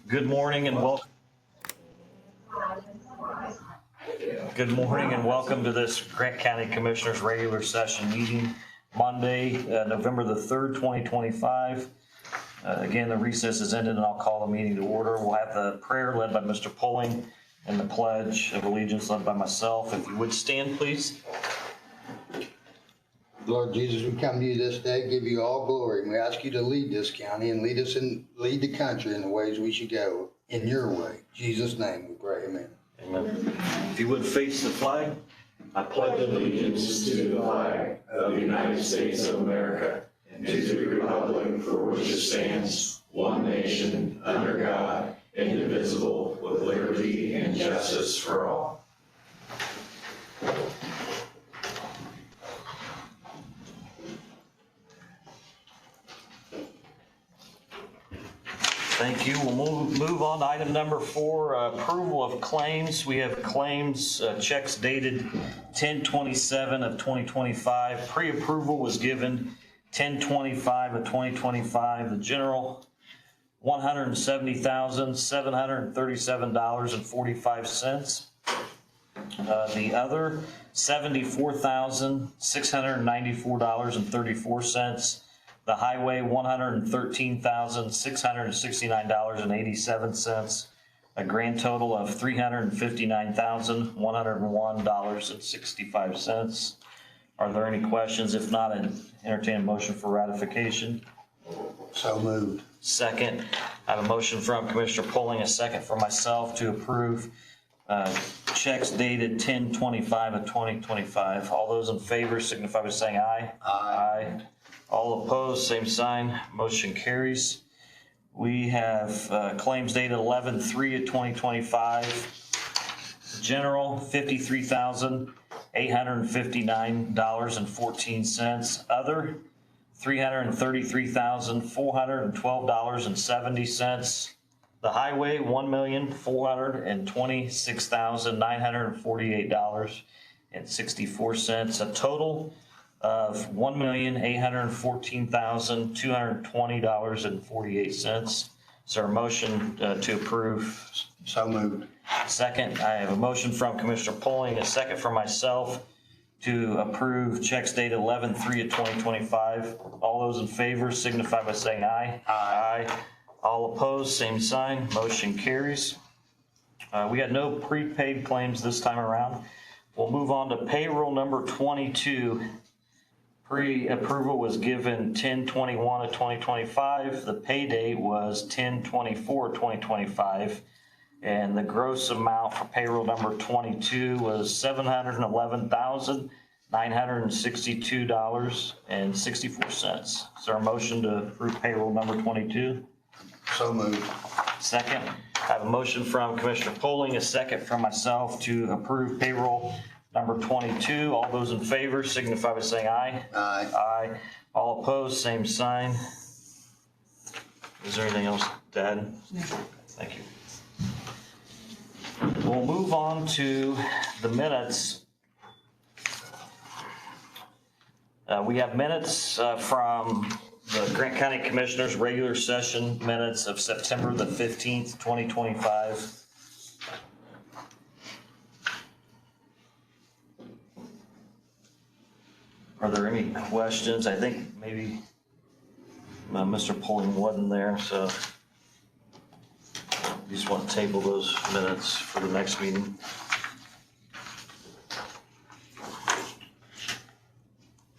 Good morning and welcome. Good morning and welcome to this Grant County Commissioners regular session meeting, Monday, November the 3rd, 2025. Again, the recess has ended and I'll call the meeting to order. We'll have the prayer led by Mr. Pulling and the Pledge of Allegiance led by myself. If you would stand, please. Lord Jesus, we come to you this day, give you all glory, and we ask you to lead this county and lead the country in the ways we should go, in your way. In Jesus' name we pray, amen. Amen. If you would face the flag, I pledge allegiance to the flag of the United States of America and to the republic for which it stands, one nation, under God, indivisible, with liberty and justice for all. Thank you. We'll move on to item number 4, approval of claims. We have claims, checks dated 10/27 of 2025. Pre-approval was given 10/25 of 2025. The general, $170,737.45. The other, $74,694.34. The highway, $113,669.87, a grand total of $359,101.65. Are there any questions? If not, I'd entertain a motion for ratification. So moved. Second, I have a motion from Commissioner Pulling, a second from myself to approve checks dated 10/25 of 2025. All those in favor signify by saying aye. Aye. All opposed, same sign. Motion carries. We have claims dated 11/3 of 2025. General, $53,859.14. Other, $333,412.70. The highway, $1,446,948.64. A total of $1,814,220.48. Is there a motion to approve? So moved. Second, I have a motion from Commissioner Pulling, a second from myself to approve checks dated 11/3 of 2025. All those in favor signify by saying aye. Aye. All opposed, same sign. Motion carries. We had no prepaid claims this time around. We'll move on to payroll number 22. Pre-approval was given 10/21 of 2025. The pay date was 10/24 of 2025. And the gross amount for payroll number 22 was $711,962.64. Is there a motion to approve payroll number 22? So moved. Second, I have a motion from Commissioner Pulling, a second from myself to approve payroll number 22. All those in favor signify by saying aye. Aye. Aye. All opposed, same sign. Is there anything else to add? No. Thank you. We'll move on to the minutes. We have minutes from the Grant County Commissioners regular session minutes of September the 15th, 2025. Are there any questions? I think maybe Mr. Pulling wasn't there, so you just want to table those minutes for the next meeting.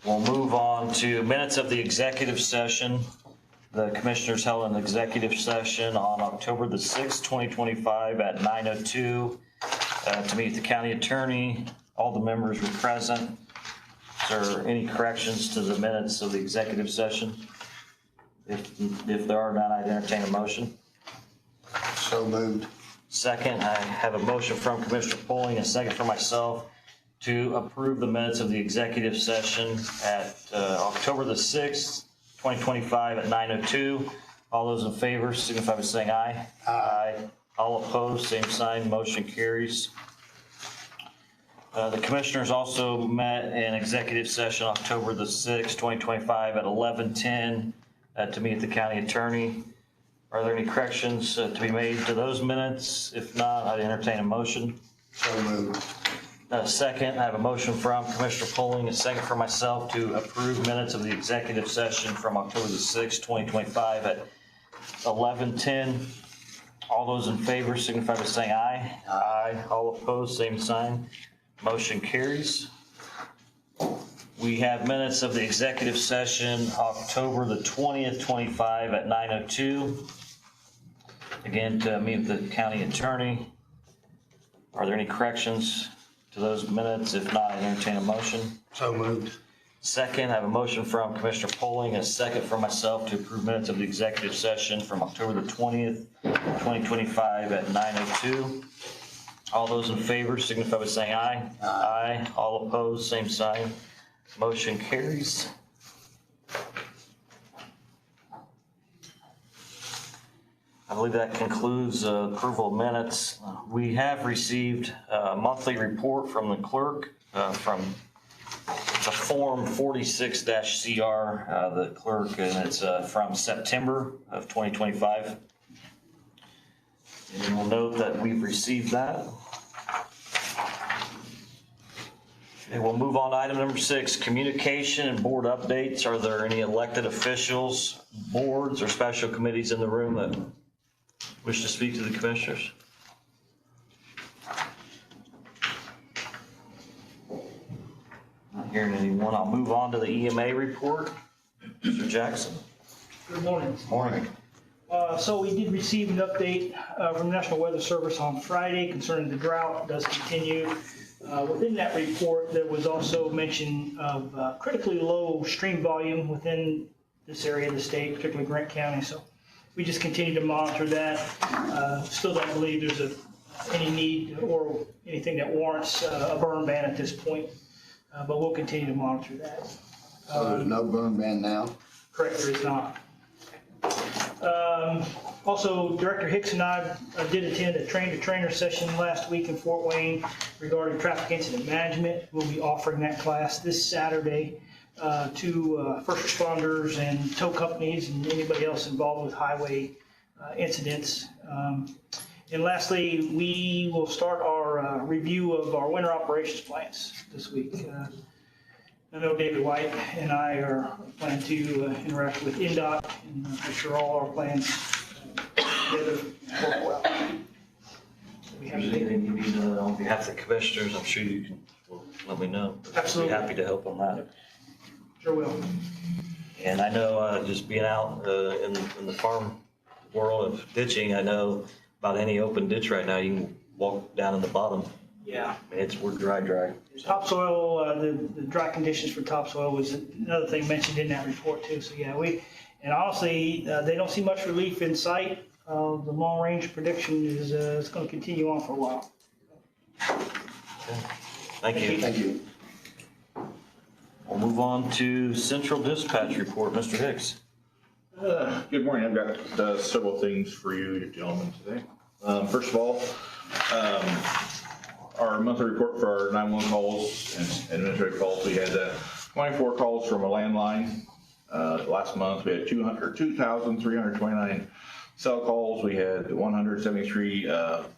We'll move on to minutes of the executive session. The commissioners held an executive session on October the 6th, 2025 at 9:02 to meet the county attorney. All the members were present. Is there any corrections to the minutes of the executive session? If there are none, I'd entertain a motion. So moved. Second, I have a motion from Commissioner Pulling, a second from myself to approve the minutes of the executive session at October the 6th, 2025 at 9:02. All those in favor signify by saying aye. Aye. All opposed, same sign, motion carries. The commissioners also met in executive session October the 6th, 2025 at 11:10 to meet the county attorney. Are there any corrections to be made to those minutes? If not, I'd entertain a motion. So moved. A second, I have a motion from Commissioner Poling, a second from myself to approve minutes of the executive session from October the 6th, 2025 at 11:10. All those in favor signify by saying aye. Aye. All opposed, same sign. Motion carries. We have minutes of the executive session October the 20th, 25 at 9:02. Again, to meet with the county attorney. Are there any corrections to those minutes? If not, I entertain a motion. So moved. Second, I have a motion from Commissioner Poling, a second from myself to approve minutes of the executive session from October the 20th, 2025 at 9:02. All those in favor signify by saying aye. Aye. All opposed, same sign. Motion carries. I believe that concludes approval of minutes. We have received a monthly report from the clerk from the Form 46-CR, the clerk, and it's from September of 2025. And we'll note that we've received that. And we'll move on to item number 6, communication and board updates. Are there any elected officials, boards, or special committees in the room that wish to speak to the commissioners? Not hearing anyone. I'll move on to the EMA report. Mr. Jackson. Good morning. Morning. So we did receive an update from the National Weather Service on Friday concerning the drought. It does continue. Within that report, there was also mention of critically low stream volume within this area of the state, particularly Grant County. So we just continue to monitor that. Still don't believe there's any need or anything that warrants a burn ban at this point, but we'll continue to monitor that. So there's no burn ban now? Correct, there is not. Also, Director Hicks and I did attend a train-to-trainer session last week in Fort Wayne regarding traffic incident management. We'll be offering that class this Saturday to first responders and tow companies and anybody else involved with highway incidents. And lastly, we will start our review of our winter operations plans this week. I know David White and I are planning to interact with NDOT and make sure all our plans together work well. If there's anything you need on behalf of the commissioners, I'm sure you can let me know. Absolutely. I'd be happy to help on that. Sure will. And I know just being out in the farm world of ditching, I know about any open ditch right now, you can walk down in the bottom. Yeah. We're dry. Topsoil, the dry conditions for topsoil was another thing mentioned in that report too. So yeah, and honestly, they don't see much relief in sight. The long range prediction is it's going to continue on for a while. Okay. Thank you. Thank you. We'll move on to Central Dispatch Report, Mr. Hicks. Good morning. I've got several things for you gentlemen today. First of all, our monthly report for our 911 calls and administrative calls, we had 24 calls from a landline. Last month we had 2,329 cell calls. We had 173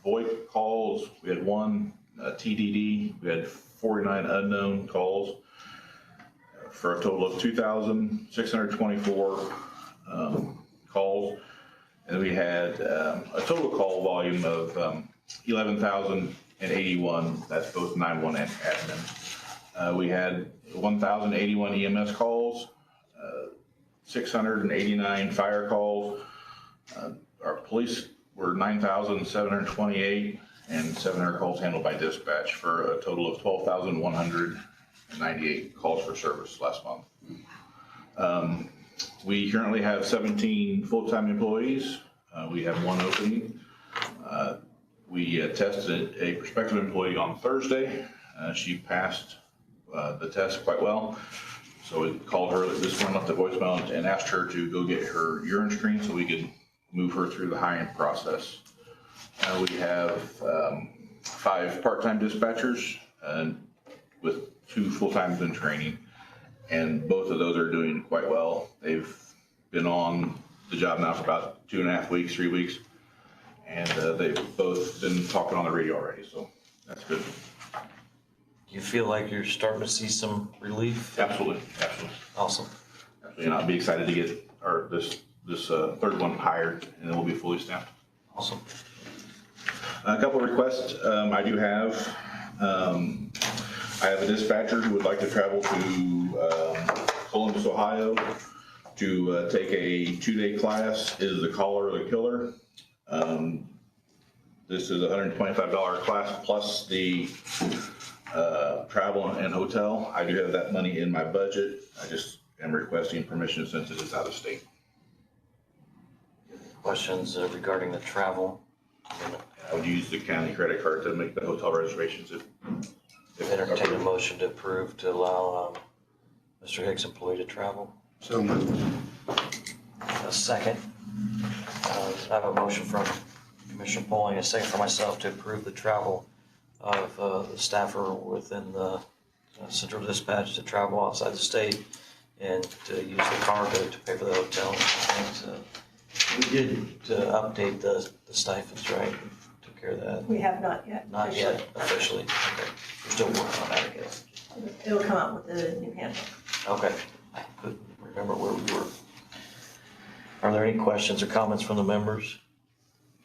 VoIP calls. We had 1 TDD. We had 49 unknown calls for a total of 2,624 calls. And we had a total call volume of 11,081. That's both 911 and admin. We had 1,081 EMS calls, 689 fire calls. Our police were 9,728 and 700 calls handled by dispatch for a total of 12,198 calls for service last month. We currently have 17 full-time employees. We have 1 opening. We tested a prospective employee on Thursday. She passed the test quite well. So we called her this morning, left a voicemail, and asked her to go get her urine screen so we could move her through the hiring process. We have 5 part-time dispatchers with 2 full-times in training, and both of those are doing quite well. They've been on the job now for about 2.5 weeks, 3 weeks. And they've both been talking on the radio already, so that's good. You feel like you're starting to see some relief? Absolutely. Awesome. And I'll be excited to get this third one hired, and then we'll be fully staffed. Awesome. A couple of requests I do have. I have a dispatcher who would like to travel to Columbus, Ohio to take a 2-day class. It is the Caller or the Killer. This is a $125 class plus the travel and hotel. I do have that money in my budget. I just am requesting permission since it is out of state. Questions regarding the travel? I would use the county credit card to make the hotel reservations if Entertain a motion to approve to allow Mr. Hicks' employee to travel. So moved. A second. I have a motion from Commissioner Polling, a second for myself to approve the travel of the staffer within the Central Dispatch to travel outside the state and to use the cargo to pay for the hotel. And we did update the stipends, right? We took care of that. We have not yet. Not yet officially. Okay. We're still working on that, I guess. It'll come out with the new handbook. Okay. I couldn't remember where we were. Are there any questions or comments from the members?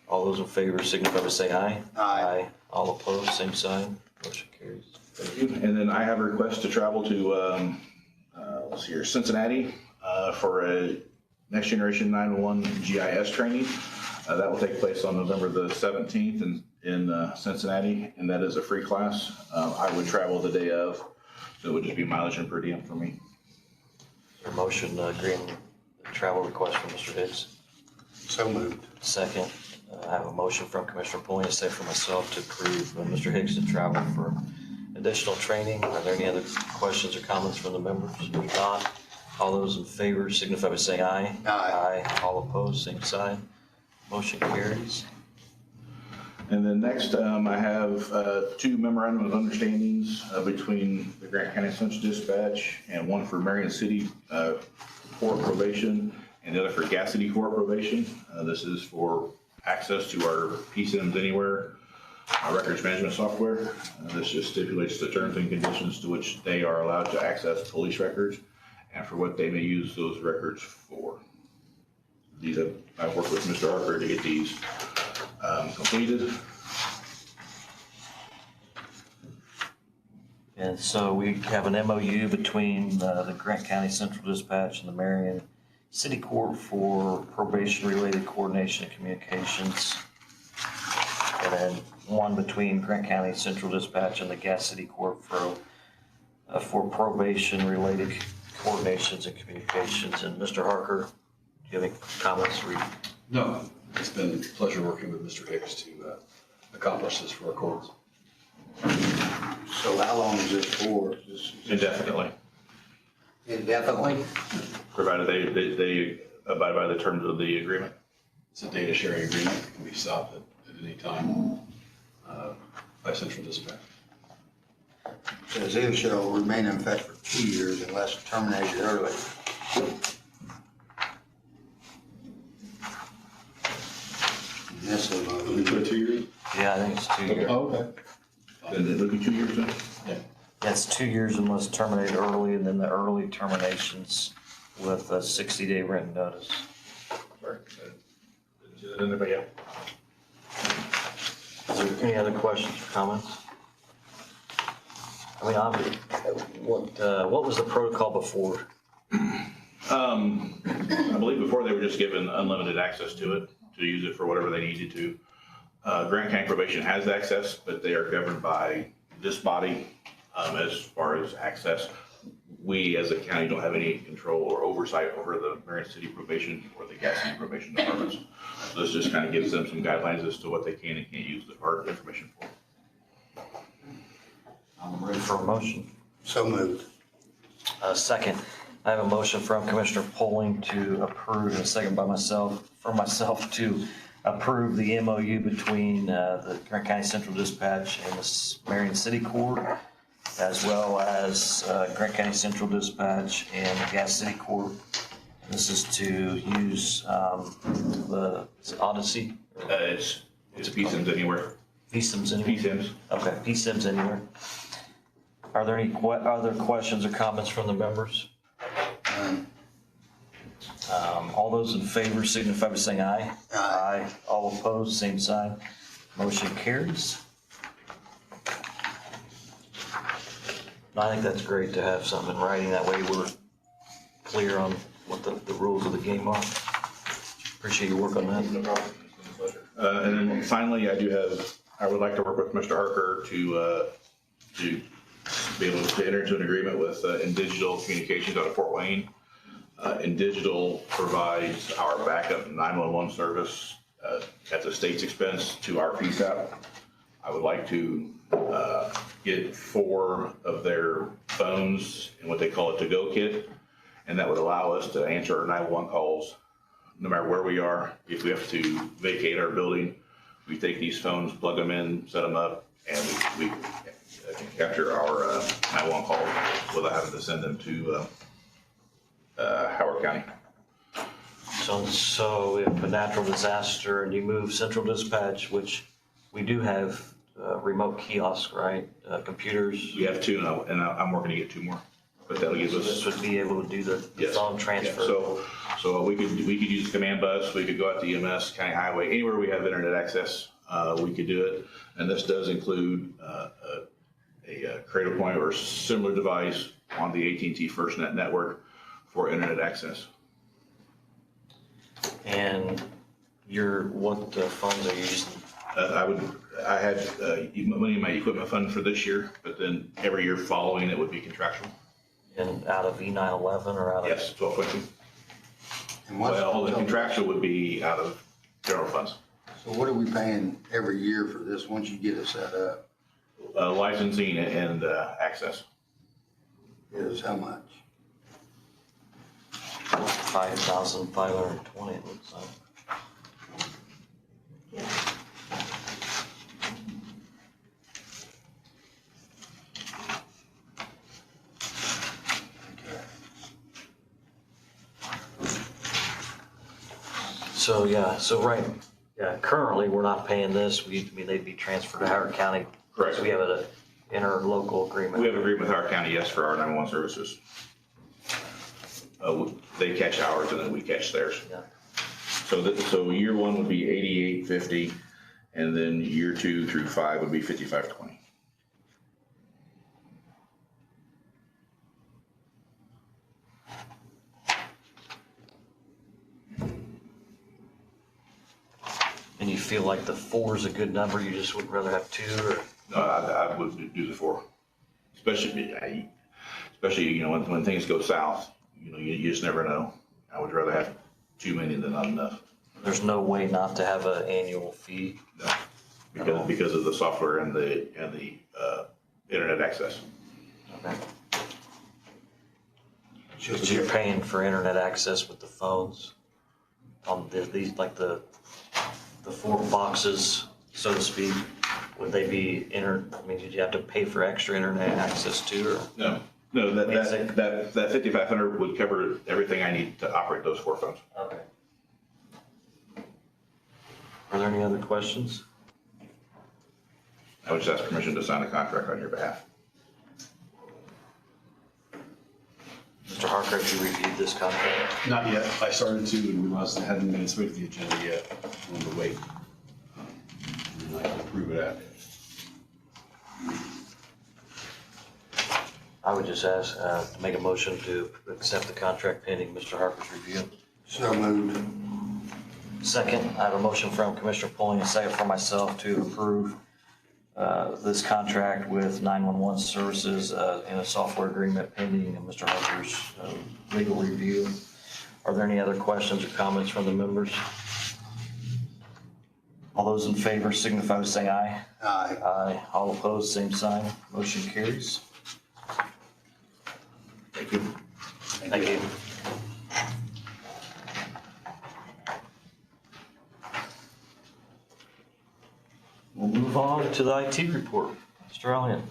All those in favor signify by saying aye. Aye. All opposed, same sign. Motion carries. Thank you. And then I have a request to travel to, let's see here, Cincinnati for a Next Generation 911 GIS training. That will take place on November the 17th in Cincinnati, and that is a free class. I would travel the day of, so it would just be mileage and per diem for me. Is there a motion agreeing the travel request from Mr. Hicks? So moved. Second. I have a motion from Commissioner Pulling, a second for myself to approve Mr. Hicks to travel for additional training. Are there any other questions or comments from the members? If not, all those in favor signify by saying aye. Aye. All opposed, same sign. Motion carries. And then next, I have 2 memorandum of understandings between the Grant County Central Dispatch and one for Marion City Court Probation and the other for Gas City Court Probation. This is for access to our PSIMS Anywhere records management software. This just stipulates the terms and conditions to which they are allowed to access police records and for what they may use those records for. I've worked with Mr. Harper to get these completed. And so we have an MOU between the Grant County Central Dispatch and the Marion City Court for probation-related coordination and communications. And then one between Grant County Central Dispatch and the Gas City Court for probation-related coordinations and communications. And Mr. Harker, do you have any comments? No, it's been a pleasure working with Mr. Hicks to accomplish this for our courts. So how long is this for? Indefinitely, Indefinitely? provided they abide by the terms of the agreement. It's a data sharing agreement. It can be stopped at any time by Central Dispatch. Says it shall remain in effect for 2 years unless terminated early. This is We put 2 years? Yeah, I think it's 2 years. Oh, okay. Then it would be 2 years then? Yeah. That's 2 years unless terminated early, and then the early terminations with a 60-day written notice. Sorry. Didn't see that in there, but yeah. Is there any other questions or comments? I mean, what was the protocol before? I believe before they were just given unlimited access to it, to use it for whatever they needed to. Grant County Probation has access, but they are governed by this body as far as access. We, as a county, don't have any control or oversight over the Marion City Probation or the Gas City Probation departments. So this just kind of gives them some guidelines as to what they can and can't use our information for. I'm ready for a motion. So moved. Second, I have a motion from Commissioner Polling to approve, and a second by myself to approve the MOU between the Grant County Central Dispatch and the Marion City Court, as well as Grant County Central Dispatch and the Gas City Court. This is to use is it Odyssey? It's PSIMs anywhere. vSIMs anywhere? PSIMs. Okay, vSIMs anywhere. Are there any other questions or comments from the members? All those in favor signify by saying aye. Aye. All opposed, same sign. Motion carries. I think that's great to have something in writing. That way we're clear on what the rules of the game are. Appreciate your work on that. And then finally, I would like to work with Mr. Harker to be able to enter into an agreement with InDigital Communications out of Fort Wayne. InDigital provides our backup 911 service at the state's expense to our PSAP. I would like to get 4 of their phones in what they call a to-go kit, and that would allow us to answer our 911 calls no matter where we are. If we have to vacate our building, we take these phones, plug them in, set them up, and we can capture our 911 calls without having to send them to Howard County. So if a natural disaster and you move central dispatch, which we do have remote kiosks, right? Computers. We have 2 now, and I'm working to get 2 more, but that'll give us. This would be able to do the Yes. phone transfer. Yeah. So we could use command bus, we could go out to EMS, county highway, anywhere we have internet access, we could do it. And this does include a Cradle Point or similar device on the AT&T FirstNet network for internet access. And what funds are you using? I had money in my equipment fund for this year, but then every year following it would be contractual. And out of E911 or out of? Yes, 12.2. And what's Well, the contractual would be out of general funds. So what are we paying every year for this once you get it set up? Licensing and access. Is how much? 5,520 it looks like. Yeah. Currently, we're not paying this. They'd be transferred to Howard County. Correct. So we have an interlocal agreement. We have an agreement with Howard County, yes, for our 911 services. They catch ours and then we catch theirs. Yeah. So year 1 would be 88.50, and then year 2 through 5 would be 55.20. And you feel like the 4 is a good number? You just would rather have 2 or? No, I would do the 4, especially when things go south. You just never know. I would rather have too many than not enough. There's no way not to have an annual fee? No, because of the software and the internet access. Okay. But you're paying for internet access with the phones on these, like the 4 boxes, so to speak. Would they be did you have to pay for extra internet access too, or? No, that 5,500 would cover everything I need to operate those 4 phones. Okay. Are there any other questions? I would just ask permission to sign a contract on your behalf. Mr. Harker, have you reviewed this contract? Not yet. I started to and realized I hadn't been straight to the agenda yet. I wanted to wait. And I can approve it after. I would just ask, make a motion to accept the contract pending Mr. Harper's review. So moved. Second, I have a motion from Commissioner Pulling, a second from myself to approve this contract with 911 services in a software agreement pending Mr. Harper's legal review. Are there any other questions or comments from the members? All those in favor signify by saying aye. Aye. Aye. All opposed, same sign. Motion carries. Thank you. Thank you. We'll move on to the IT report. Mr. Elliott.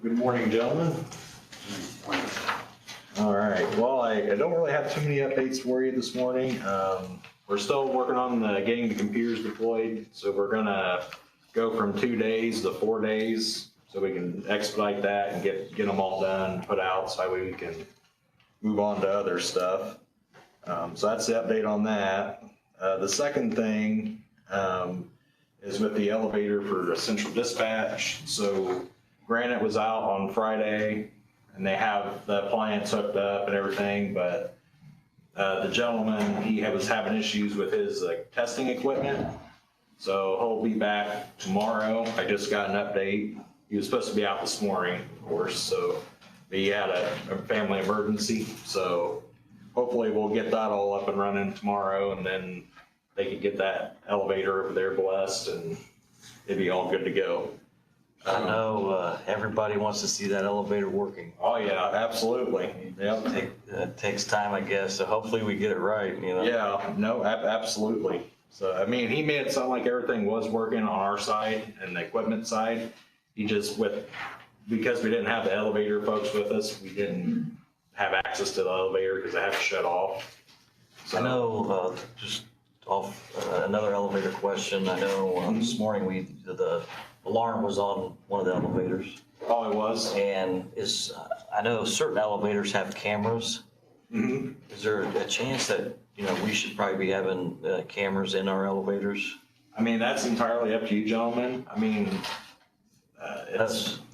Good morning, gentlemen. All right, well, I don't really have too many updates for you this morning. We're still working on getting the computers deployed, so we're gonna go from 2 days to 4 days, so we can expedite that and get them all done, put out, so that way we can move on to other stuff. So that's the update on that. The second thing is with the elevator for Central Dispatch. So Granite was out on Friday, and they have the appliance hooked up and everything, but the gentleman, he was having issues with his testing equipment. So he'll be back tomorrow. I just got an update. He was supposed to be out this morning, of course, so he had a family emergency. So hopefully we'll get that all up and running tomorrow, and then they can get that elevator over there blessed, and it'd be all good to go. I know everybody wants to see that elevator working. Oh, yeah, absolutely. Yep. It takes time, I guess, so hopefully we get it right, you know? Yeah, no, absolutely. So, I mean, he made it sound like everything was working on our side and the equipment side. He just, because we didn't have the elevator folks with us, we didn't have access to the elevator because they had to shut off. So, I know, just off another elevator question, I know this morning the alarm was on one of the elevators. Oh, it was? And I know certain elevators have cameras. Mm-hmm. Is there a chance that, we should probably be having cameras in our elevators? I mean, that's entirely up to you, gentlemen. I mean, I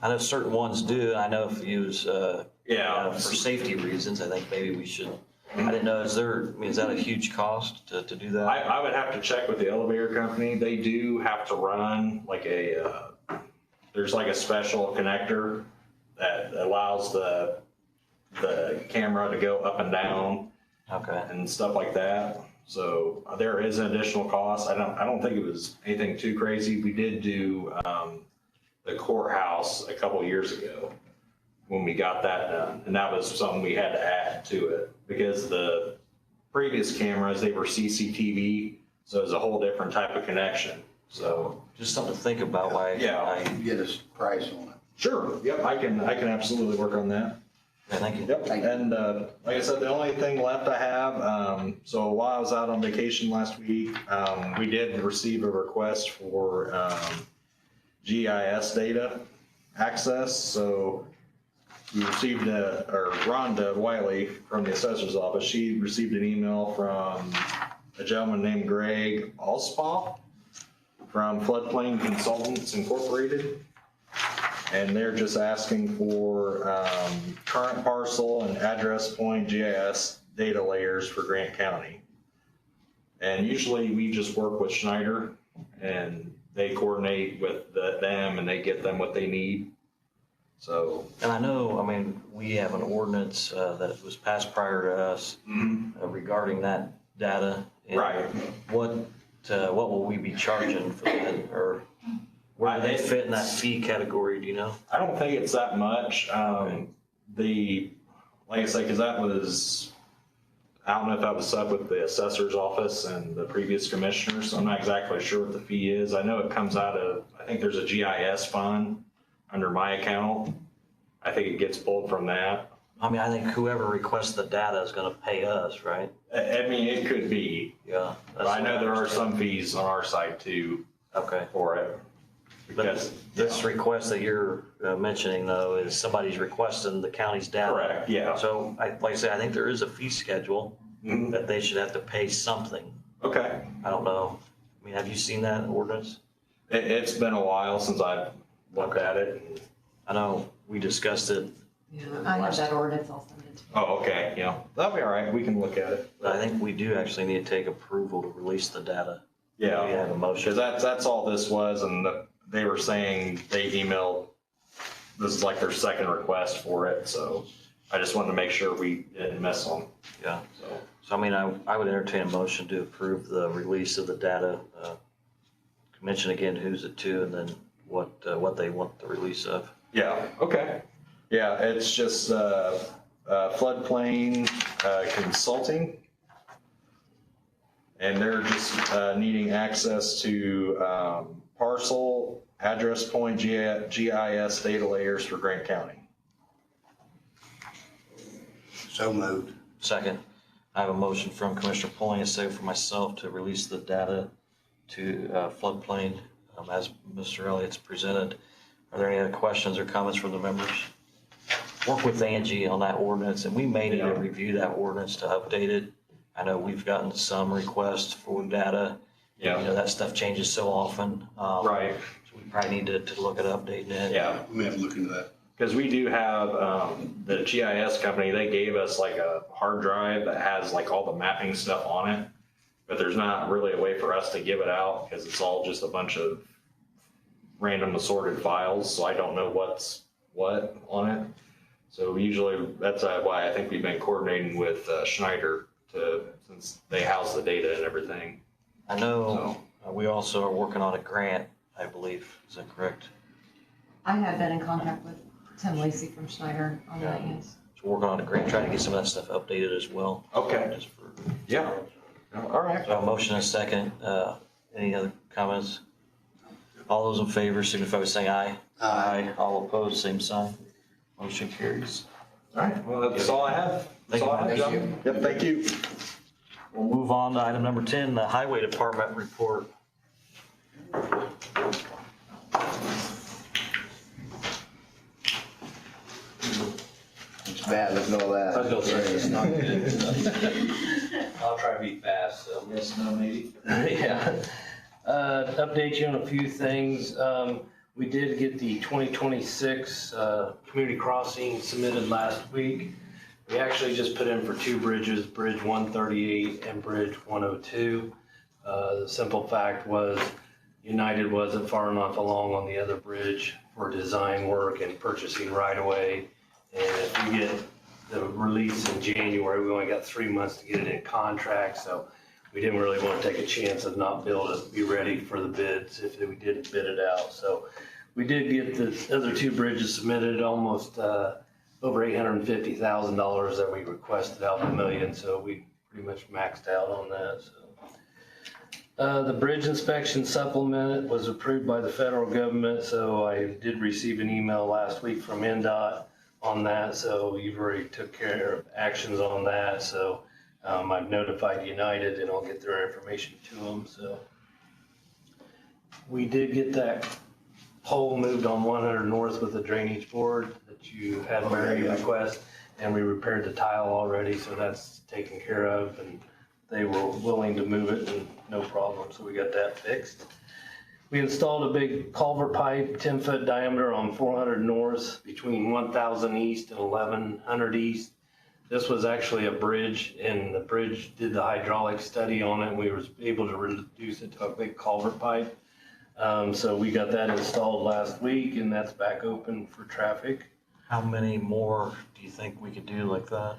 know certain ones do. I know if you use, for yeah. safety reasons, I think maybe we should. I didn't know, is that a huge cost to do that? I would have to check with the elevator company. They do have to run like there's like a special connector that allows the camera to go up and down. Okay. And stuff like that. So there is an additional cost. I don't think it was anything too crazy. We did do the courthouse a couple years ago when we got that done, and that was something we had to add to it because the previous cameras, they were CCTV, so it was a whole different type of connection. So Just something to think about why. Yeah. Get a price on it. sure, yep, I can absolutely work on that. Yeah, thank you. Yep, and like I said, the only thing left I have, so while I was out on vacation last week, we did receive a request for GIS data access. So we received Rhonda Wiley from the assessor's office, she received an email from a gentleman named Greg Alspaw from Floodplain Consultants Incorporated. And they're just asking for current parcel and address point GIS data layers for Grant County. And usually we just work with Schneider and they coordinate with them and they get them what they need. So. And I know, we have an ordinance that was passed prior to us regarding that data. And Right. What will we be charging for that, or where do they fit in that fee category, do you know? I don't think it's that much. Like I say, because I don't know if that was up with the assessor's office and the previous commissioners, so I'm not exactly sure what the fee is. I know it comes out of, I think there's a GIS fund under my account. I think it gets pulled from that. I think whoever requests the data is gonna pay us, right? It could be. Yeah. But I know there are some fees on our side too Okay. for it. But this request that you're mentioning though is somebody's requesting the county's data. Correct, yeah. So like I said, I think there is a fee schedule Mhm. that they should have to pay something. Okay. I don't know. Have you seen that ordinance? It's been a while since I've looked at it. I know we discussed it, Yeah, I have that ordinance, I'll send it to you. Oh, okay, yeah. That'll be all right. We can look at it. but I think we do actually need to take approval to release the data. Yeah. We have a motion. Because that's all this was, and they were saying they emailed, this is like their second request for it, so I just wanted to make sure we didn't miss them. Yeah. So, So I would entertain a motion to approve the release of the data. Mention again who's it to and then what they want the release of. yeah, okay. Yeah, it's just floodplain consulting. And they're just needing access to parcel, address point, GIS data layers for Grant County. So moved. Second. I have a motion from Commissioner Pulling, a second for myself to release the data to floodplain as Mr. Elliott's presented. Are there any other questions or comments from the members? Work with Angie on that ordinance, and we may need to review that ordinance to update it. I know we've gotten some requests for data. Yeah. You know, that stuff changes so often. Right, So we probably need to look at updating it. yeah, We may have to look into that. because we do have, the GIS company, they gave us like a hard drive that has like all the mapping stuff on it. But there's not really a way for us to give it out because it's all just a bunch of random assorted files, so I don't know what's what on it. So usually, that's why I think we've been coordinating with Schneider since they house the data and everything. I know we also are working on a grant, I believe. Is that correct? I have been in contact with Tim Lacy from Schneider on that, yes. So we're working on a grant, trying to get some of that stuff updated as well. Okay. Just for- Yeah. All right. So a motion and a second. Any other comments? All those in favor signify by saying aye. Aye. All opposed, same sign. Motion carries. All right, well, that's all I have. That's all I have, Thank you. John. Yep, thank you. We'll move on to item number 10, the Highway Department report. It's bad, look at all that. I was gonna say, it's not good. I'll try to be fast, so. Yes, no, maybe. Yeah. Update you on a few things. We did get the 2026 community crossing submitted last week. We actually just put in for two bridges, Bridge 138 and Bridge 102. The simple fact was United wasn't far enough along on the other bridge for design work and purchasing right away. And if we get the release in January, we only got 3 months to get it in contract, so we didn't really want to take a chance of not being able to be ready for the bids if we didn't bid it out. So we did get the other two bridges submitted, almost over $850,000 that we requested out of $1 million, so we pretty much maxed out on that. So the bridge inspection supplement was approved by the federal government, so I did receive an email last week from NDOT on that, so you've already took care of actions on that. So I've notified United and I'll get their information to them. So we did get that pole moved on 100 North with the drainage board that you had Mary request, and we repaired the tile already, so that's taken care of, and they were willing to move it and no problem, so we got that fixed. We installed a big culvert pipe, 10-foot diameter on 400 North between 1000 East and 1100 East. This was actually a bridge, and the bridge did the hydraulic study on it. We were able to reduce it to a big culvert pipe. So we got that installed last week, and that's back open for traffic. How many more do you think we could do like that?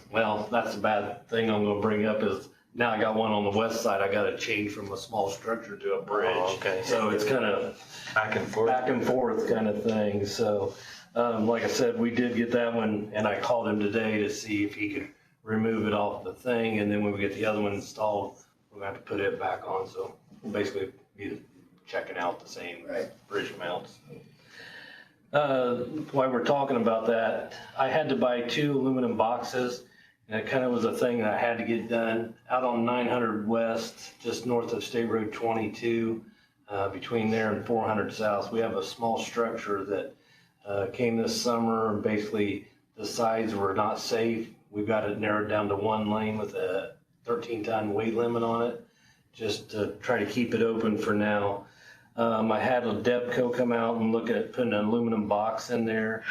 Well, that's the bad thing I'm gonna bring up is now I got one on the west side. I gotta change from a small structure to a bridge. Oh, okay. So it's kind of Back and forth? back and forth kind of thing. So, like I said, we did get that one, and I called him today to see if he could remove it off the thing, and then when we get the other one installed, we're gonna have to put it back on. So we'll basically be checking out the same bridge mounts. While we're talking about that, I had to buy 2 aluminum boxes, and it kind of was a thing that I had to get done out on 900 West, just north of State Road 22, between there and 400 South. We have a small structure that came this summer, and basically the sides were not safe. We've got it narrowed down to 1 lane with a 13-ton weight limit on it, just to try to keep it open for now. I had a Depco come out and look at putting an aluminum box in there.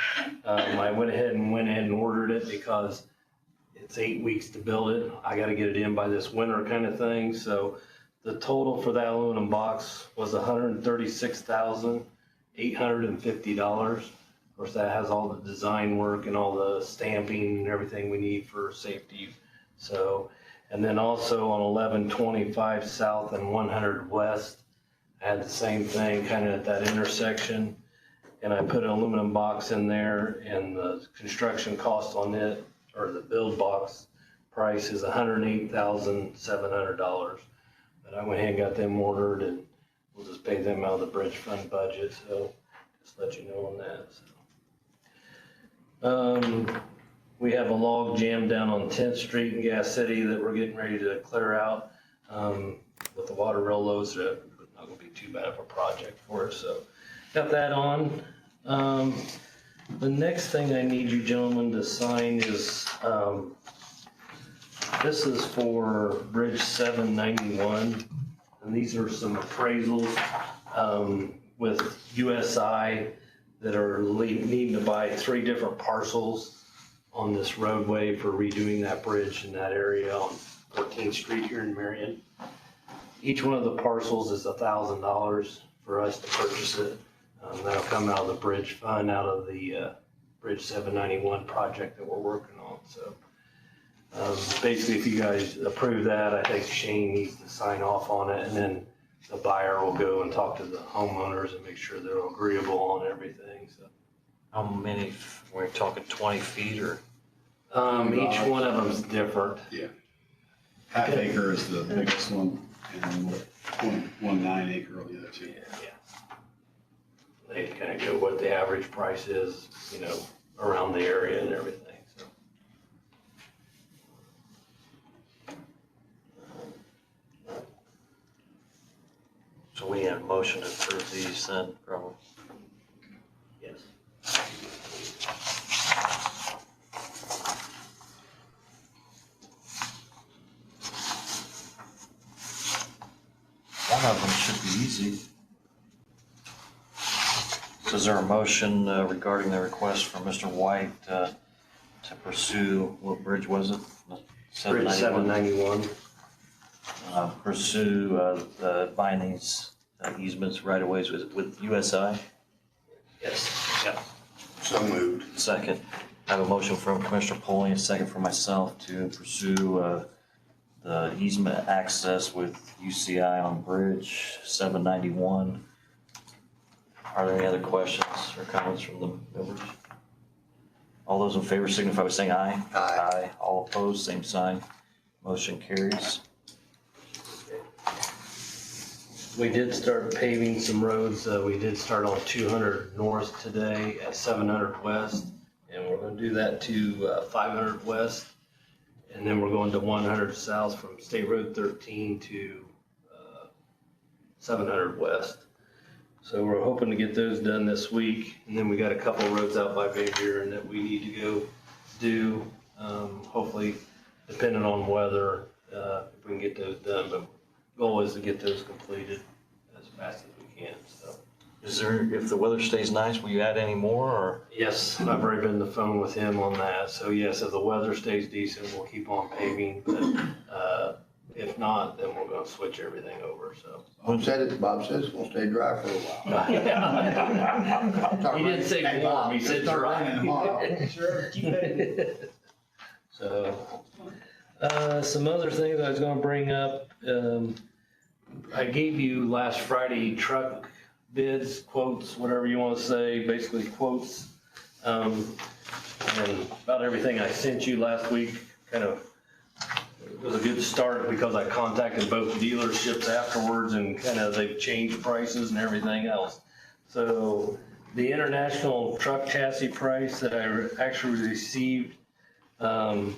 I went ahead and ordered it because it's 8 weeks to build it. I got to get it in by this winter kind of thing. So the total for that aluminum box was $136,850. Of course, that has all the design work and all the stamping and everything we need for safety. So, and then also on 1125 South and 100 West, I had the same thing kind of at that intersection, and I put an aluminum box in there, and the construction cost on it, or the build box price, is $108,700. But I went ahead and got them ordered, and we'll just pay them out of the bridge fund budget, so just let you know on that. So. we have a log jam down on 10th Street in Gas City that we're getting ready to clear out. With the water real low, so it's not gonna be too bad of a project for us, so got that on. The next thing I need you gentlemen to sign is, this is for Bridge 791, and these are some appraisals, with USI that are needing to buy 3 different parcels on this roadway for redoing that bridge in that area on 14th Street here in Marion. Each one of the parcels is $1,000 for us to purchase it. That'll come out of the bridge fund, out of the Bridge 791 project that we're working on. So basically, if you guys approve that, I think Shane needs to sign off on it, and then the buyer will go and talk to the homeowners and make sure they're agreeable on everything. So How many, we're talking 20 feet or? each one of them's different. Yeah. Half acre is the biggest one, and 1.19 acre on the other two. They kind of go what the average price is, you know, around the area and everything, so. So we have a motion to approve these then, probably. Yes. One of them should be easy. So is there a motion regarding the request from Mr. White to pursue, what bridge was it? Bridge 791. Pursue buying these easements right of ways with USI? Yes. Yep. So moved. Second. I have a motion from Commissioner Polling, a second from myself to pursue the easement access with UCI on Bridge 791. Are there any other questions or comments from the members? All those in favor signify by saying aye. Aye. All opposed, same sign. Motion carries. We did start paving some roads. We did start on 200 North today at 700 West, and we're gonna do that to 500 West. And then we're going to 100 South from State Road 13 to 700 West. So we're hoping to get those done this week. And then we got a couple roads out by Van Buren that we need to go do. Hopefully, depending on weather, if we can get those done. But goal is to get those completed as fast as we can, so. Is there, if the weather stays nice, will you add any more or? Yes, I've already been on the phone with him on that. So yes, if the weather stays decent, we'll keep on paving. But if not, then we're gonna switch everything over, so. Bob says it's gonna stay dry for a while. He didn't say warm, he said dry. Sure, keep it. So, some other things I was gonna bring up, I gave you last Friday truck bids, quotes, whatever you wanna say, basically quotes. And about everything I sent you last week, kind of, it was a good start because I contacted both dealerships afterwards and kind of they've changed prices and everything else. So the international truck chassis price that I actually received, after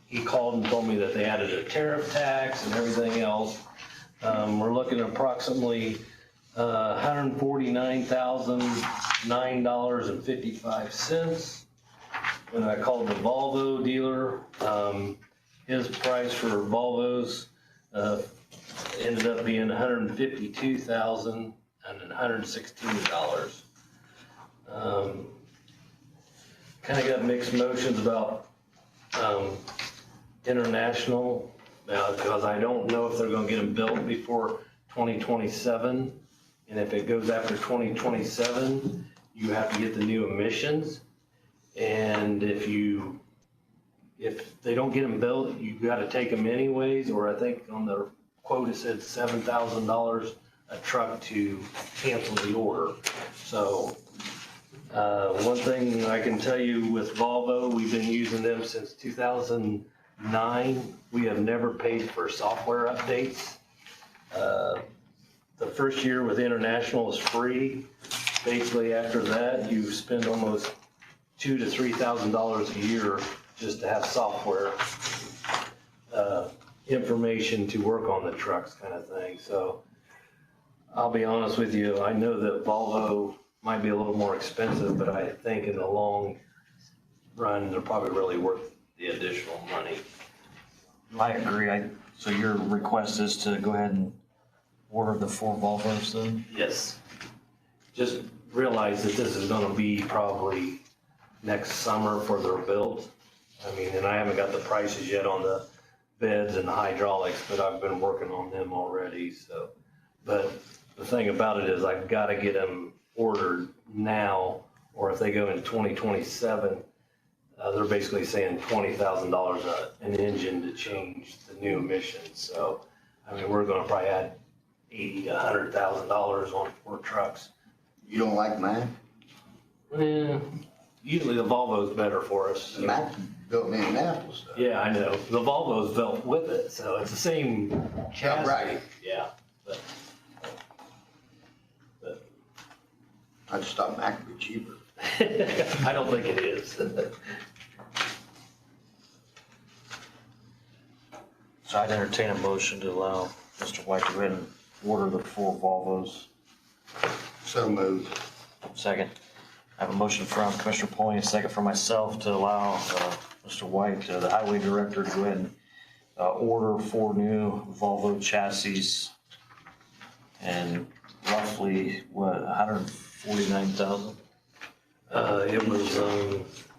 he called and told me that they added a tariff tax and everything else, we're looking at approximately $149,009.55. When I called the Volvo dealer, his price for Volvos ended up being $152,116. Kind of got mixed emotions about international, because I don't know if they're gonna get them built before 2027. And if it goes after 2027, you have to get the new emissions. And if they don't get them built, you gotta take them anyways, or I think on the quote it said $7,000 a truck to cancel the order. So, one thing I can tell you with Volvo, we've been using them since 2009. We have never paid for software updates. The first year with International is free. Basically after that, you spend almost $2,000 to $3,000 a year just to have software information to work on the trucks kind of thing. So I'll be honest with you, I know that Volvo might be a little more expensive, but I think in the long run, they're probably really worth the additional money. I agree. So your request is to go ahead and order the 4 Volvos then? Yes. Just realize that this is gonna be probably next summer for their build. I mean, and I haven't got the prices yet on the beds and the hydraulics, but I've been working on them already, so. But the thing about it is I've gotta get them ordered now, or if they go into 2027, they're basically saying $20,000 an engine to change the new emissions. So, I mean, we're gonna probably add $80,000 to $100,000 on 4 trucks. You don't like mine? Usually the Volvo's better for us. Mac built in Indianapolis. Yeah, I know. The Volvo's built with it, so it's the same chassis. right. Yeah, but I just thought Mac would be cheaper. I don't think it is. So I'd entertain a motion to allow Mr. White to go ahead and order the 4 Volvos. So moved. Second. I have a motion from Commissioner Point, a second from myself to allow Mr. White, the highway director, to go ahead and order 4 new Volvo chassis and roughly, what, 149,000? It was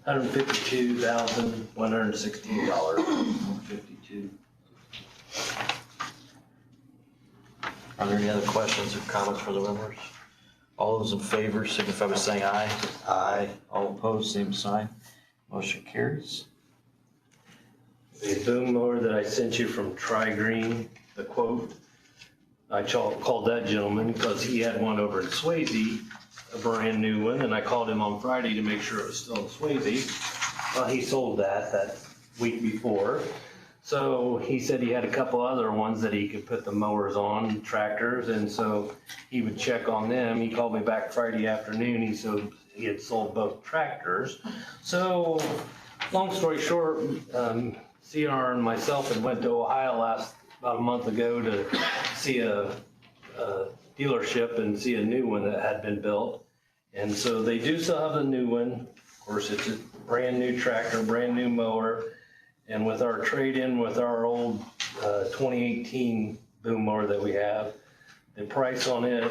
$152,116. 52. Are there any other questions or comments for the members? All those in favor signify by saying aye. Aye. All opposed, same sign. Motion carries. The boom mower that I sent you from Tri-Green, the quote, I called that gentleman because he had one over in Swayze, a brand new one, and I called him on Friday to make sure it was still in Swayze. Well, he sold that week before. So he said he had a couple other ones that he could put the mowers on, tractors, and so he would check on them. He called me back Friday afternoon. He said he had sold both tractors. So long story short, CR and myself had went to Ohio about a month ago to see a dealership and see a new one that had been built. And so they do still have the new one. Of course, it's a brand new tractor, brand new mower. And with our trade-in with our old 2018 boom mower that we have, the price on it,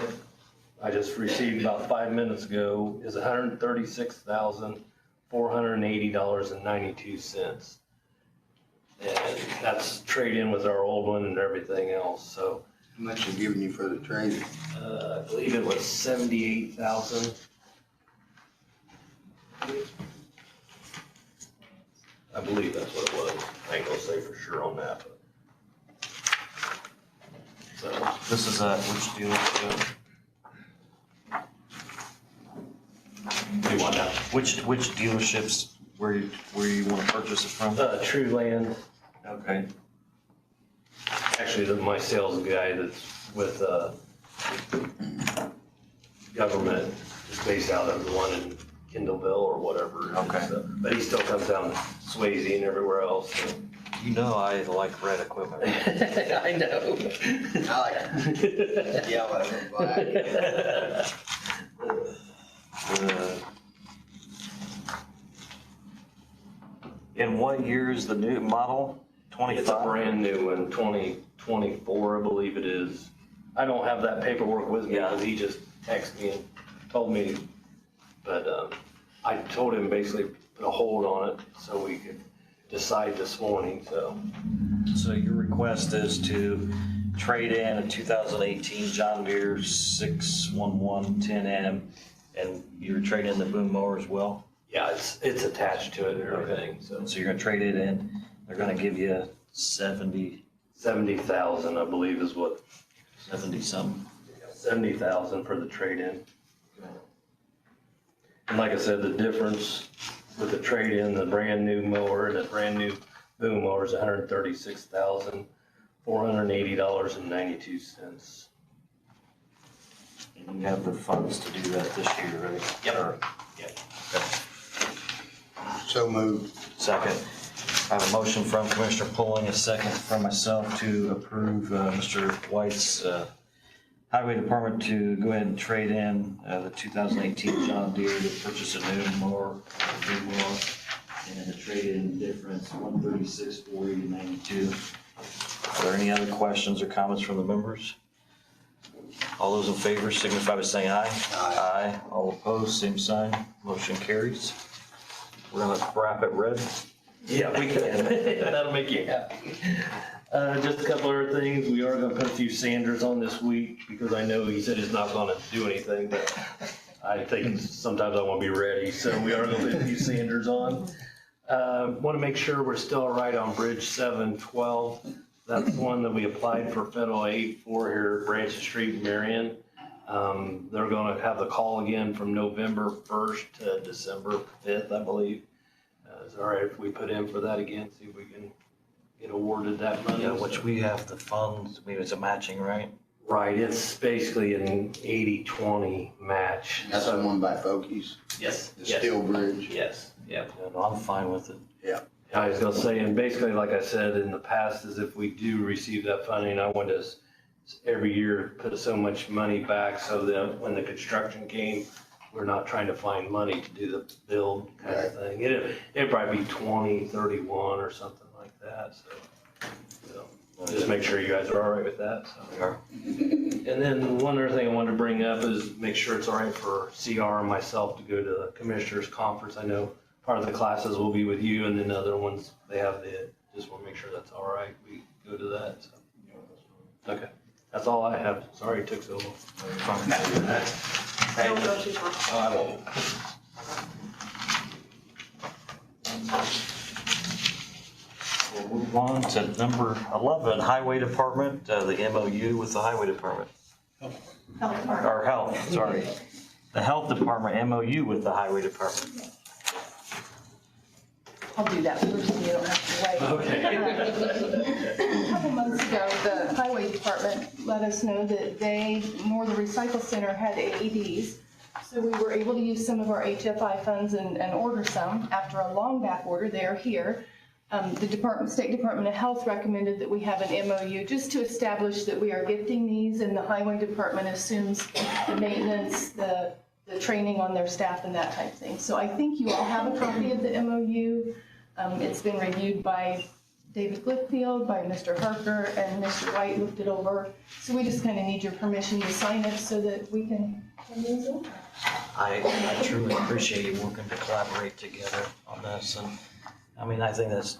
I just received about 5 minutes ago, is $136,480.92. And that's trade-in with our old one and everything else, so. How much they giving you for the trade? I believe it was $78,000. I believe that's what it was. I ain't gonna say for sure on that, but. So, This is which dealership? do what now? Which dealerships where you want to purchase it from? True Land, Okay. actually, my sales guy that's with, government is based out of the one in Kendallville or whatever. Okay. So, but he still comes down to Swayze and everywhere else. So. You know I like red equipment. I know. I like yellow and black. In what year is the new model? It's a 25? brand new one, 2024, I believe it is. I don't have that paperwork with me because he just texted me and told me. But I told him basically put a hold on it so we could decide this morning, so. So your request is to trade in a 2018 John Deere 61110M, and you're trading in the boom mower as well? Yeah, it's attached to it and everything, so. So you're gonna trade it in, they're gonna give you 70,000, I believe is what, 70 something. 70,000 for the trade-in. And like I said, the difference with the trade-in, the brand new mower and the brand new boom mower is $136,480.92. And you have the funds to do that this year, right? Yep. Yep. Okay. So moved. Second. I have a motion from Commissioner Pulling, a second from myself to approve Mr. White's Highway Department to go ahead and trade in the 2018 John Deere to purchase a new mower, and the trade-in difference, $136,480.92. Are there any other questions or comments from the members? All those in favor signify by saying aye. Aye. All opposed, same sign. Motion carries. We're gonna wrap it red. Yeah, we can. That'll make you happy. Just a couple other things. We are gonna put a few Sanders on this week because I know he said he's not gonna do anything, but I think sometimes I wanna be ready. So we are gonna put a few Sanders on. Wanna make sure we're still all right on Bridge 712. That's one that we applied for federal aid for here at Branch Street, Marion. They're gonna have the call again from November 1st to December 5th, I believe. Is it all right if we put in for that again, see if we can get awarded that money? Yeah, which we have the funds, I mean, it's a matching, right? Right, it's basically an 80-20 match. That's the one by Folkies, Yes, the yes, steel bridge. yes, yeah. Yeah, no, I'm fine with it. I was gonna say, and basically, like I said in the past, is if we do receive that funding, I want to every year put so much money back so that when the construction came, we're not trying to find money to do the build kind of thing. It'd probably be 20, 31 or something like that, so just make sure you guys are all right with that. So. We are. And then one other thing I wanted to bring up is make sure it's all right for CR and myself to go to the Commissioners Conference. I know part of the classes will be with you, and then the other ones, they have just want to make sure that's all right. We go to that, so. Okay, that's all I have. Sorry it took so long. Don't go too far. I won't. We'll move on to number 11, Highway Department, the MOU with the Highway Department. Health Department. Or Health, sorry. The Health Department MOU with the Highway Department. I'll do that first so you don't have to wait. Okay. A couple months ago, the highway department let us know that they, nor the recycle center, had AEDs. So we were able to use some of our HFI funds and order some. After a long back order, they are here. The State Department of Health recommended that we have an MOU just to establish that we are gifting these, and the highway department assumes the maintenance, the training on their staff and that type of thing. So I think you all have a copy of the MOU. It's been reviewed by David Glickfield, by Mr. Harker, and Mr. White looked it over. So we just kind of need your permission to sign it so that we can send those in. I truly appreciate you working to collaborate together on this, and I mean, I think that's,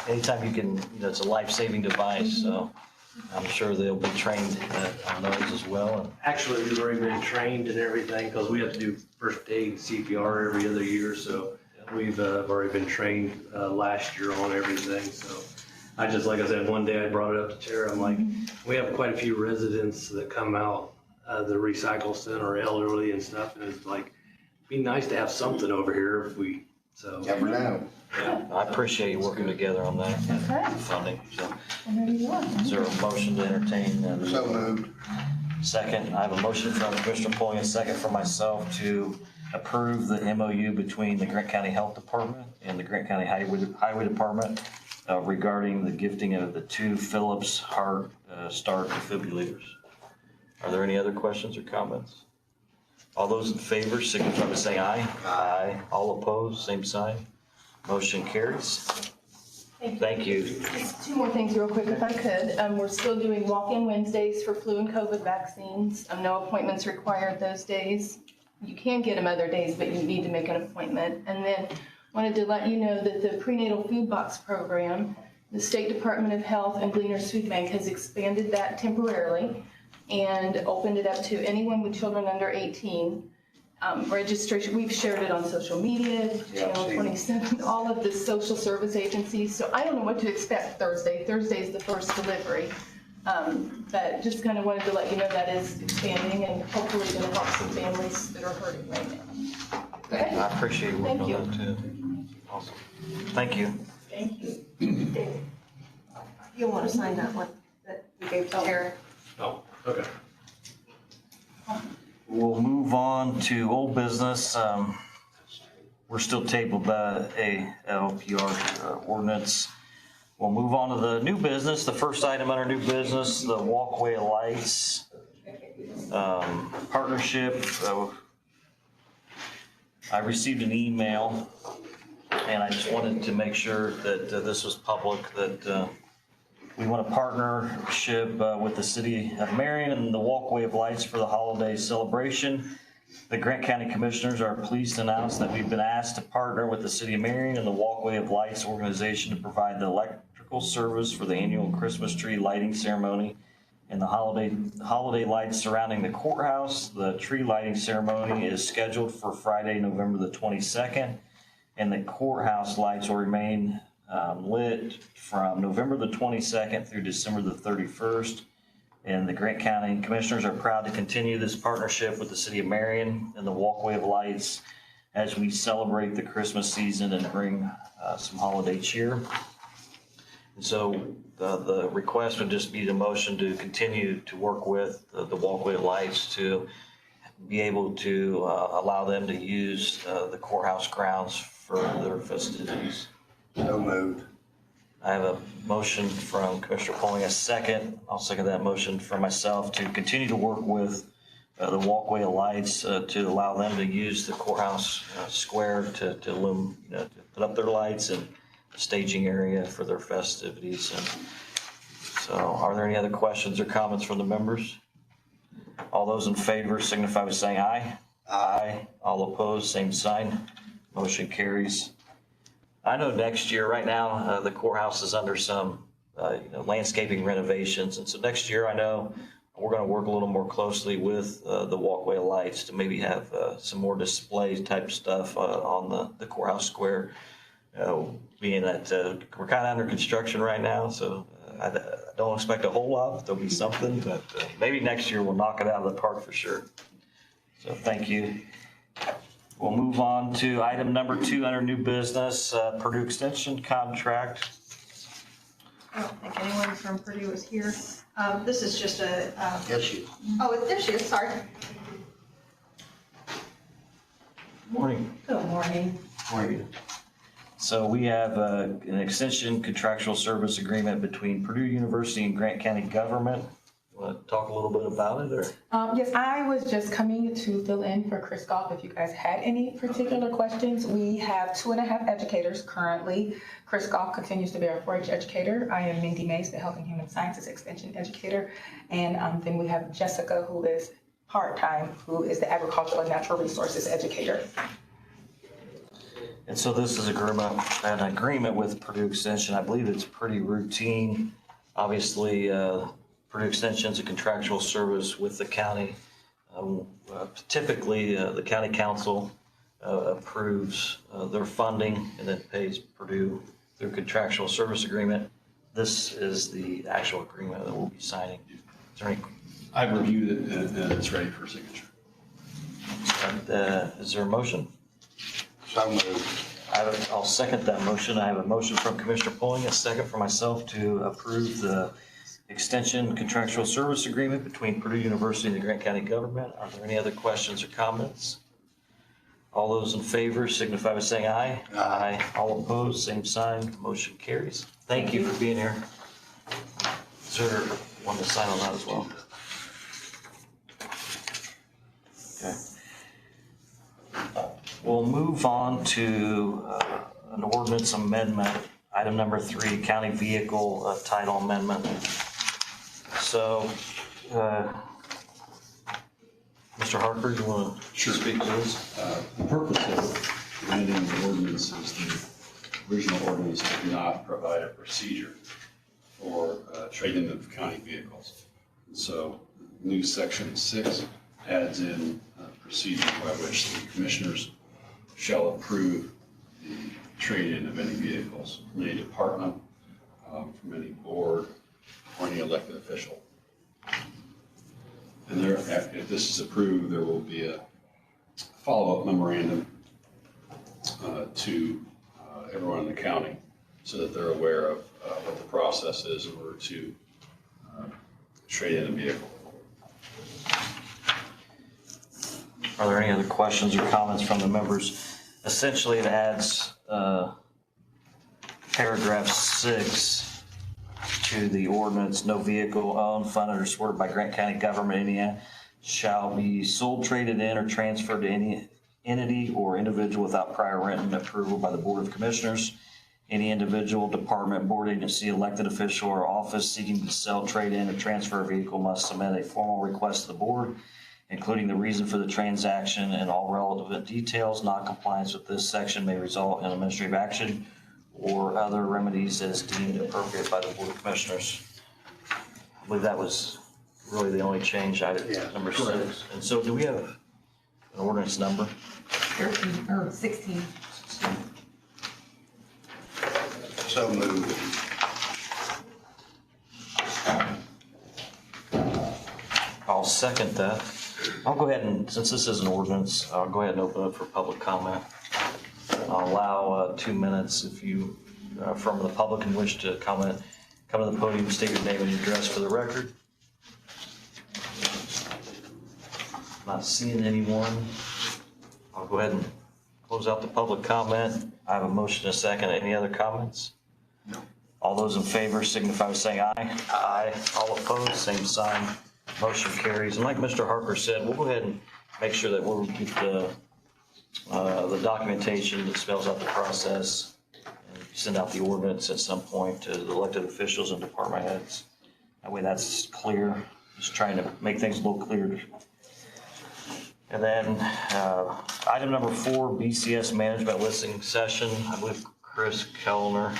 anytime you can, it's a life-saving device, so I'm sure they'll be trained on those as well. And Actually, we've already been trained and everything because we have to do first aid CPR every other year. So we've already been trained last year on everything. So I just, like I said, one day I brought it up to Tara. I'm like, we have quite a few residents that come out the recycle center, elderly and stuff. And it's like, it'd be nice to have something over here if we, so. Never know. yeah, I appreciate you working together on that Okay. funding. So Whenever you want. is there a motion to entertain? So moved. Second, I have a motion from Commissioner Pulling, a second from myself to approve the MOU between the Grant County Health Department and the Grant County Highway Department regarding the gifting of the 2 Philips Heart Start defibrillators. Are there any other questions or comments? All those in favor signify by saying aye. Aye. All opposed, same sign. Motion carries. Thank you. Just 2 more things real quick if I could. We're still doing walk-in Wednesdays for flu and COVID vaccines. No appointments required those days. You can get them other days, but you need to make an appointment. And then wanted to let you know that the prenatal food box program, the State Department of Health and Gleaners Food Bank has expanded that temporarily and opened it up to anyone with children under 18. Registration, we've shared it on social media, Channel 27, all of the social service agencies. So I don't know what to expect Thursday. Thursday is the first delivery. But just kind of wanted to let you know that is expanding and hopefully going to help some families that are hurting right now. Okay? I appreciate you working Thank on that too. Awesome. Thank you. Thank you. You'll want to sign that one that we gave to Tara. Oh, okay. We'll move on to old business. we're still tabled a LPR ordinance. We'll move on to the new business. The first item under new business, the walkway lights partnership. I received an email, and I just wanted to make sure that this was public, that we want a partnership with the city of Marion and the walkway of lights for the holiday celebration. The Grant County Commissioners are pleased to announce that we've been asked to partner with the city of Marion and the Walkway of Lights organization to provide the electrical service for the annual Christmas tree lighting ceremony and the holiday lights surrounding the courthouse. The tree lighting ceremony is scheduled for Friday, November the 22nd, and the courthouse lights will remain lit from November the 22nd through December the 31st. And the Grant County Commissioners are proud to continue this partnership with the City of Marion and the Walkway of Lights as we celebrate the Christmas season and bring some holiday cheer. And so the request would just be the motion to continue to work with the Walkway of Lights to be able to allow them to use the courthouse grounds for their festivities. So moved. I have a motion from Commissioner Polling, a second. I'll second that motion for myself to continue to work with the Walkway of Lights to allow them to use the courthouse square to put up their lights and staging area for their festivities. And so, are there any other questions or comments from the members? All those in favor signify by saying aye. Aye. All opposed, same sign. Motion carries. I know next year, right now, the courthouse is under some landscaping renovations. And so next year, I know we're going to work a little more closely with the Walkway of Lights to maybe have some more display type stuff on the courthouse square, being that we're kind of under construction right now. So I don't expect a whole lot, but there'll be something. But maybe next year we'll knock it out of the park for sure. So thank you. We'll move on to item number 2 under new business, Purdue Extension contract. I don't think anyone from Purdue is here. This is just a, Yes, she. oh, there she is, sorry. Morning. Good morning. Morning. So we have an extension contractual service agreement between Purdue University and Grant County government. Want to talk a little bit about it, or? Yes, I was just coming to fill in for Chris Goff if you guys had any particular questions. We have 2.5 educators currently. Chris Goff continues to be our 4-H educator. I am Mindy Mays, the Health and Human Sciences Extension educator. And then we have Jessica, who is part-time, who is the Agricultural and Natural Resources educator. And so this is an agreement with Purdue Extension. I believe it's pretty routine. Obviously, Purdue Extension is a contractual service with the county. Typically, the county council approves their funding and then pays Purdue their contractual service agreement. This is the actual agreement that we'll be signing. Is there any? I've reviewed it and it's ready for signature. Is there a motion? So moved. I'll second that motion. I have a motion from Commissioner Polling, a second for myself to approve the extension contractual service agreement between Purdue University and the Grant County government. Are there any other questions or comments? All those in favor signify by saying aye. Aye. All opposed, same sign. Motion carries. Thank you for being here. Is there one to sign on that as well? Okay. We'll move on to an ordinance amendment, item number 3, county vehicle title amendment. So, Mr. Harper, you want to speak to this? The purpose of amending the ordinance is the original ordinance did not provide a procedure for trading of county vehicles. And so new section 6 adds in a procedure by which the commissioners shall approve the trade-in of any vehicles from any department, from any board, or any elected official. And there, if this is approved, there will be a follow-up memorandum to everyone in the county so that they're aware of what the process is in order to trade in a vehicle. Are there any other questions or comments from the members? essentially it adds paragraph 6 to the ordinance. No vehicle owned, funded, or supported by Grant County government, Indiana, shall be sold, traded in, or transferred to any entity or individual without prior written approval by the Board of Commissioners. Any individual, department, board, agency, elected official, or office seeking to sell, trade in, or transfer a vehicle must submit a formal request to the board, including the reason for the transaction and all relevant details. Non-compliance with this section may result in administrative action or other remedies as deemed appropriate by the Board of Commissioners. I believe that was really the only change, number 6. And so do we have an ordinance number? 13, or 16. So moved. I'll second that. I'll go ahead and, since this is an ordinance, I'll go ahead and open it for public comment. I'll allow 2 minutes if you, from the public and wish to comment, come to the podium, state your name and your address for the record. Not seeing anyone. I'll go ahead and close out the public comment. I have a motion and a second. Any other comments? No. All those in favor signify by saying aye. Aye. All opposed, same sign. Motion carries. And like Mr. Harper said, we'll go ahead and make sure that we'll keep the documentation that spells out the process and send out the ordinance at some point to the elected officials and department heads. That way that's clear. Just trying to make things a little clearer. And then item number 4, BCS management listening session. I believe Chris Kellner.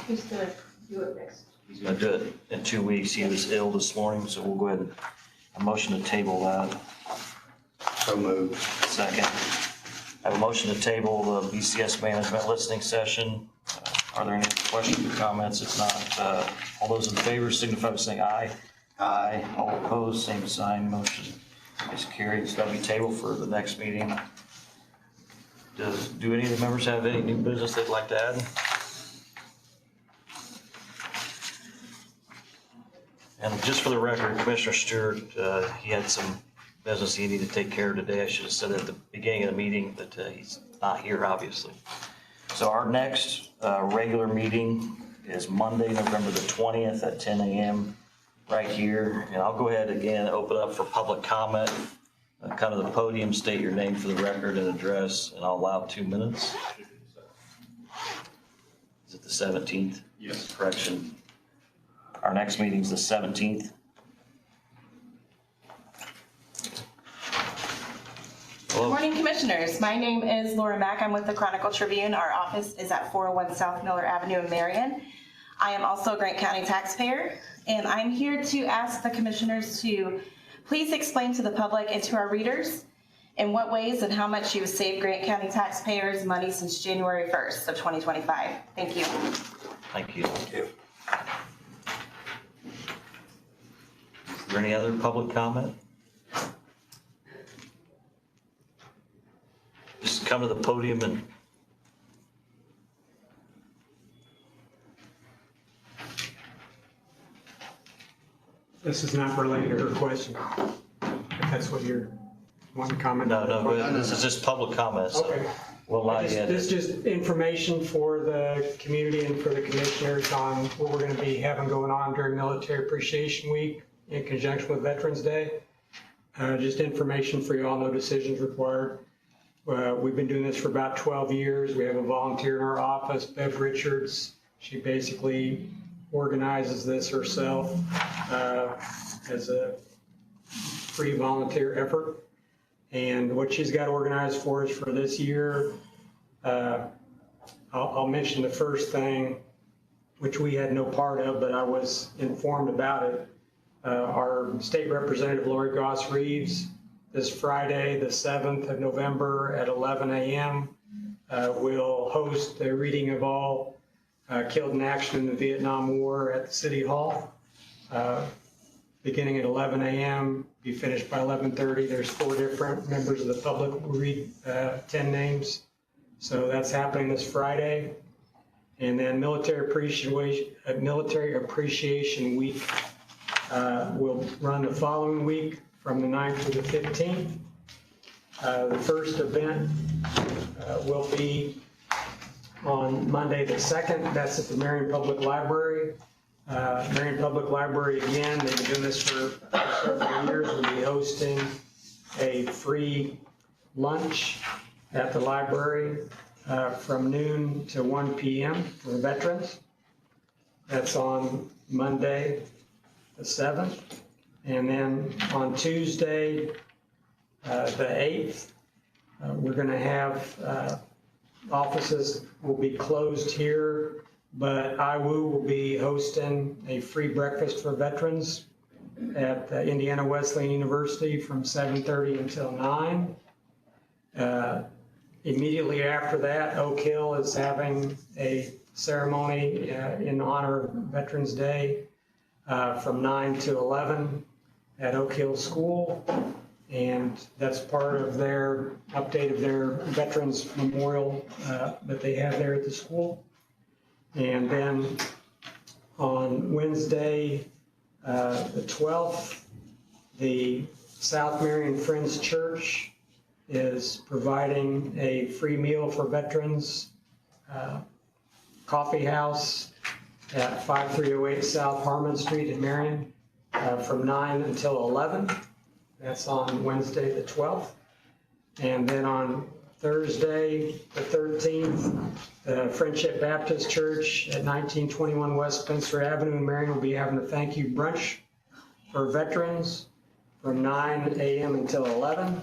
Who's gonna do it next? He's gonna do it in 2 weeks. He was ill this morning, so we'll go ahead and a motion to table that. So moved. Second. I have a motion to table the BCS management listening session. Are there any questions or comments? If not, all those in favor signify by saying aye. Aye. All opposed, same sign. Motion is carried. It's gonna be tabled for the next meeting. Do any of the members have any new business they'd like to add? And just for the record, Commissioner Stewart, he had some business he needed to take care of today. I should have said at the beginning of the meeting that he's not here, obviously. So our next regular meeting is Monday, November the 20th at 10 a.m. right here. And I'll go ahead again, open up for public comment. Come to the podium, state your name for the record and address, and I'll allow 2 minutes. Is it the 17th? Yes. Correction. Our next meeting's the 17th. Good morning, Commissioners. My name is Laura Mack. I'm with the Chronicle Tribune. Our office is at 401 South Miller Avenue in Marion. I am also a Grant County taxpayer, and I'm here to ask the Commissioners to please explain to the public and to our readers in what ways and how much you have saved Grant County taxpayers money since January 1st of 2025. Thank you. Thank you. Thank you. Is there any other public comment? Just come to the podium and This is not related to her question, if that's what you're wanting to comment on. No, this is just public comments. So Okay. we'll allow you This is just information for the community and for the commissioners on what we're gonna be having going on during Military Appreciation Week in conjunction with Veterans Day. Just information for you all, no decisions required. We've been doing this for about 12 years. We have a volunteer in our office, Bev Richards. She basically organizes this herself as a free volunteer effort. And what she's got organized for us for this year, I'll mention the first thing, which we had no part of, but I was informed about it. Our State Representative Lori Goss Reeves, this Friday, the 7th of November at 11 a.m., will host a reading of all killed in action in the Vietnam War at the City Hall. Beginning at 11 a.m., be finished by 11:30. There's 4 different members of the public who read 10 names. So that's happening this Friday. And then Military Appreciation Week will run the following week from the 9th to the 15th. The first event will be on Monday the 2nd. That's at the Marion Public Library. Marion Public Library, again, they've been doing this for several years. We'll be hosting a free lunch at the library from noon to 1 p.m. for the veterans. That's on Monday the 7th. And then on Tuesday, the 8th, we're going to have offices will be closed here, but IWU will be hosting a free breakfast for veterans at Indiana Wesleyan University from 7:30 until 9. Immediately after that, Oak Hill is having a ceremony in honor of Veterans Day from 9 to 11 at Oak Hill School. And that's part of their update of their Veterans Memorial that they have there at the school. And then on Wednesday, the 12th, the South Marion Friends Church is providing a free meal for veterans, coffee house at 5308 South Harmon Street in Marion from 9 until 11. That's on Wednesday the 12th. And then on Thursday the 13th, the Friendship Baptist Church at 1921 West Spencer Avenue in Marion will be having a thank you brunch for veterans from 9 a.m. until 11.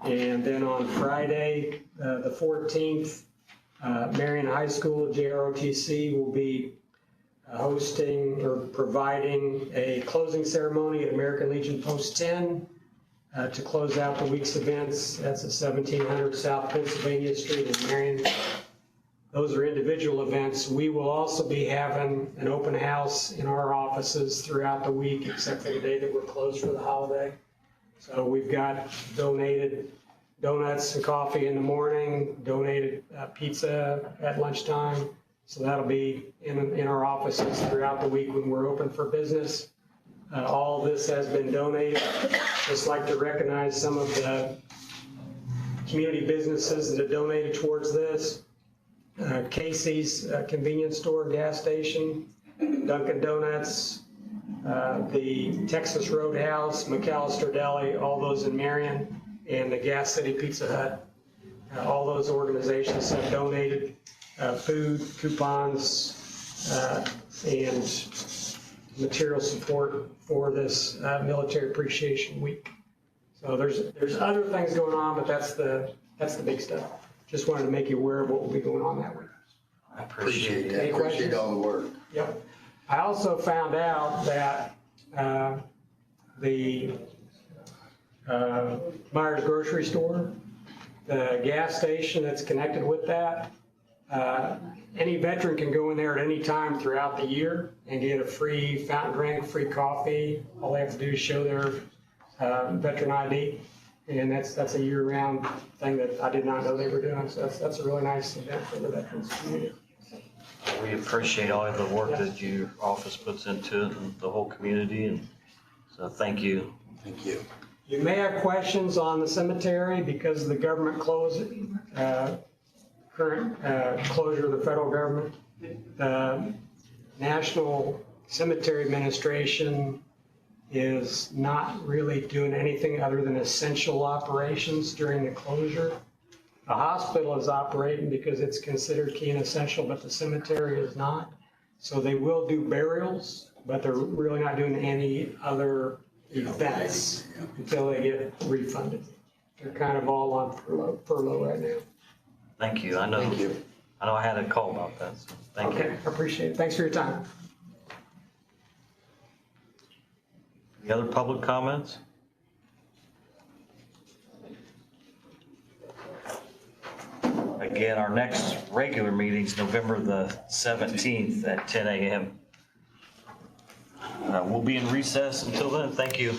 And then on Friday, the 14th, Marion High School, JROTC, will be hosting or providing a closing ceremony at American Legion Post 10 to close out the week's events. That's at 1700 South Pennsylvania Street in Marion. Those are individual events. We will also be having an open house in our offices throughout the week, except for the day that we're closed for the holiday. So we've got donated donuts and coffee in the morning, donated pizza at lunchtime. So that'll be in our offices throughout the week when we're open for business. All this has been donated. Just like to recognize some of the community businesses that have donated towards this. Casey's convenience store, gas station, Dunkin' Donuts, the Texas Roadhouse, McAllister Deli, all those in Marion, and the Gas City Pizza Hut. All those organizations have donated food, coupons, and material support for this Military Appreciation Week. So there's other things going on, but that's the big stuff. Just wanted to make you aware of what will be going on that week. I appreciate it. I appreciate all the work. Yep. I also found out that the Myers Grocery Store, the gas station that's connected with that, any veteran can go in there at any time throughout the year and get a free fountain drink, free coffee. All they have to do is show their veteran ID. And that's a year-round thing that I did not know they were doing. So that's a really nice event for the veterans community. We appreciate all of the work that your office puts into it and the whole community, and so thank you. Thank you. You may have questions on the cemetery because of the government closing, current closure of the federal government. The National Cemetery Administration is not really doing anything other than essential operations during the closure. The hospital is operating because it's considered key and essential, but the cemetery is not. So they will do burials, but they're really not doing any other events until they get refunded. They're kind of all on furlough right now. Thank you. I know I had a call about that, so thank you. Okay, I appreciate it. Thanks for your time. Any other public comments? Again, our next regular meeting is November the 17th at 10 a.m. We'll be in recess until then. Thank you.